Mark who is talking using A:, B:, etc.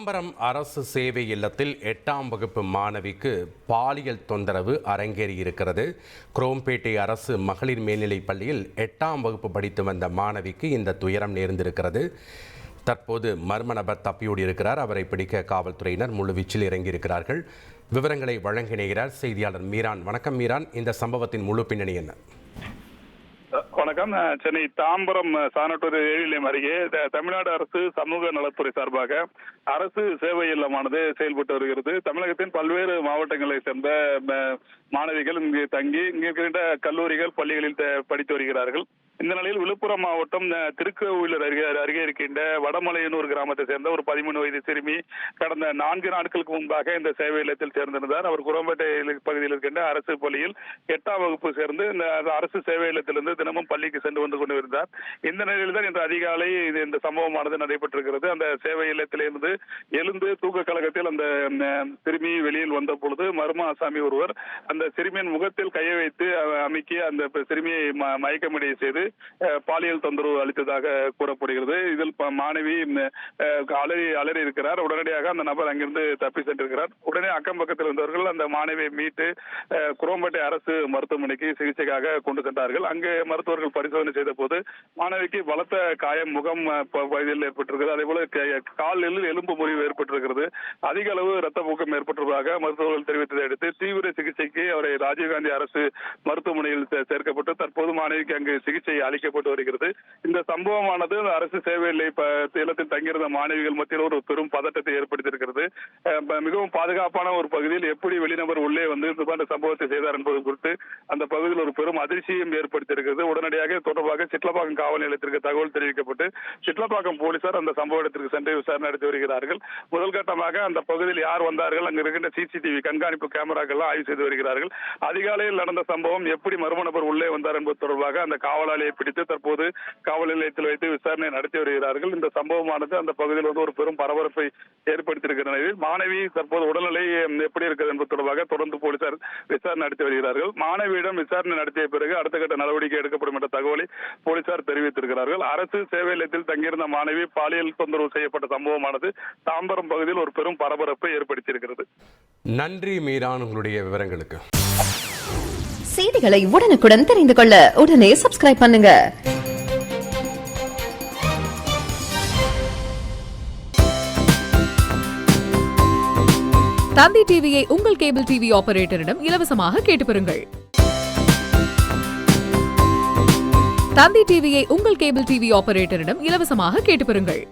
A: தாம்பரம் அரசு சேவை இல்லத்தில் 8ஆம் வகுப்பு மாணவிக்கு பாலியல் தொந்தரவு அரங்கேறியிருக்கிறது. குரோம்பேட்டை அரசு மகளிர் மேல்நிலைப் பள்ளியில் 8ஆம் வகுப்பு படித்து வந்த மாணவிக்கு இந்த துயரம் நேர்ந்திருக்கிறது. தற்போது மர்ம நபர் தப்பியோடி இருக்கிறார். அவரை பிடிக்க காவல்துறையினர் முழுவீச்சில் இறங்கியிருக்கிறார்கள். விவரங்களை வழங்கினார் செய்தியாளர் மீரான். வணக்கம் மீரான், இந்த சம்பவத்தின் முழு பின்னணி என்ன?
B: வணக்கம். சென்னை தாம்பரம் சானட்டூர் ஏழியம் அருகே தமிழ்நாடு அரசு சமூக நலத்துறை சார்பாக அரசு சேவை இல்லமானது செயல்பட்டு வருகிறது. தமிழகத்தின் பல்வேறு மாவட்டங்களை சேர்ந்த மாணவிகள் இங்கு தங்கி இங்கு இருக்கின்ற கல்லூரிகள் பள்ளிகளில் படித்து வருகிறார்கள். இந்த நிலையில் விழுப்புரம் மாவட்டம் திருக்கோவிலூர் அருகே இருக்கின்ற வடமலையனூர் கிராமத்தை சேர்ந்த ஒரு 13 வயது சிறுமி கடந்த 4 நாட்களுக்கு முன்பாக இந்த சேவை இல்லத்தில் சேர்ந்திருந்தார். அவர் குரோம்பேட்டை பகுதியில் இருக்கின்ற அரசு பள்ளியில் 8ஆம் வகுப்பு சேர்ந்து இந்த அரசு சேவை இல்லத்திலிருந்து தினமும் பள்ளிக்கு சென்று வந்து கொண்டிருந்தார். இந்த நிலையில் தான் இன்று அதிகாலை இந்த சம்பவமானது நடைபெற்றிருக்கிறது. அந்த சேவை இல்லத்திலிருந்து எழுந்து தூக்க கழகத்தில் அந்த சிறுமி வெளியில் வந்த பொழுது மர்ம ஆசாமி ஒருவர் அந்த சிறுமியின் முகத்தில் கையை வைத்து அமைக்கி அந்த சிறுமியை மயக்கமடைய செய்து பாலியல் தொந்தரவு அளித்ததாக கூறப்படுகிறது. இதில் மாணவி அலறி இருக்கிறார். உடனடியாக அந்த நபர் அங்கிருந்து தப்பி சென்றிருக்கிறார். உடனே அக்கம் பக்கத்தில் இருந்தவர்கள் அந்த மாணவியை மீட்டு குரோம்பேட்டை அரசு மருத்துவமனைக்கு சிகிச்சைக்காக கொண்டு சென்றார்கள். அங்கு மருத்துவர்கள் பரிசோதனை செய்த போது மாணவிக்கு பலத்த காயம் முகம் பகுதியில் ஏற்பட்டிருக்கிறது. அதே போல காலில் எலும்பு முறிவு ஏற்பட்டிருக்கிறது. அதிக அளவு ரத்தப்போக்கம் ஏற்பட்டிருப்பதாக மருத்துவர்கள் தெரிவித்ததை அடுத்து தீவிர சிகிச்சைக்கு அவரை ராஜீவ்காந்தி அரசு மருத்துவமனையில் சேர்க்கப்பட்டு தற்போது மாணவிக்கு அங்கு சிகிச்சை அளிக்கப்பட்டு வருகிறது. இந்த சம்பவமானது அரசு சேவை இல்லத்தில் தங்கியிருந்த மாணவிகள் மத்தியில் ஒரு பெரும் பதட்டத்தை ஏற்படுத்தியிருக்கிறது. மிகவும் பாதுகாப்பான ஒரு பகுதியில் எப்படி வெளிநபர் உள்ளே வந்து இந்த சம்பவத்தை செய்தார் என்பது குறித்து அந்த பகுதியில் ஒரு பெரும் அதிர்ச்சியும் ஏற்படுத்தியிருக்கிறது. உடனடியாக தொடர்பாக சிட்லப்பாக்கம் காவல் நிலையத்திற்கு தகவல் தெரிவிக்கப்பட்டு சிட்லப்பாக்கம் போலீசார் அந்த சம்பவ இடத்திற்கு சென்று விசாரணை நடத்தி வருகிறார்கள். முதல் கட்டமாக அந்த பகுதியில் யார் வந்தார்கள், அங்கு இருக்கின்ற சிசிடிவி கண்காணிப்பு கேமராக்கள் ஆய்வு செய்து வருகிறார்கள். அதிகாலையில் நடந்த சம்பவம் எப்படி மர்ம நபர் உள்ளே வந்தார் என்பது தொடர்பாக அந்த காவலாளியை பிடித்து தற்போது காவல் நிலையத்தில் வைத்து விசாரணை நடத்தி வருகிறார்கள். இந்த சம்பவமானது அந்த பகுதியில் வந்து ஒரு பெரும் பரபரப்பை ஏற்படுத்தியிருக்கிற நிலையில் மாணவி தற்போது உடல்நிலை எப்படி இருக்கிறது என்பது தொடர்பாக தொடர்ந்து போலீசார் விசாரணை நடத்தி வருகிறார்கள். மாணவியிடம் விசாரணை நடத்திய பிறகு அடுத்த கட்ட நடவடிக்கை எடுக்கப்படும் என்ற தகவலை போலீசார் தெரிவித்திருக்கிறார்கள். அரசு சேவை நிலையத்தில் தங்கியிருந்த மாணவி பாலியல் தொந்தரவு செய்யப்பட்ட சம்பவமானது தாம்பரம் பகுதியில் ஒரு பெரும் பரபரப்பை ஏற்படுத்தியிருக்கிறது.
A: நன்றி மீரான், உங்களுடைய விவரங்களுக்கு.
C: செய்திகளை உடனுக்குடன் தெரிந்து கொள்ள உடனே சப்ஸ்கிரைப் பண்ணுங்க.
D: தந்தி டிவியை உங்கள் கேபிள் டிவி ஆபரேட்டரிடம் இலவசமாக கேட்டு பெறுங்கள். தந்தி டிவியை உங்கள் கேபிள் டிவி ஆபரேட்டரிடம் இலவசமாக கேட்டு பெறுங்கள்.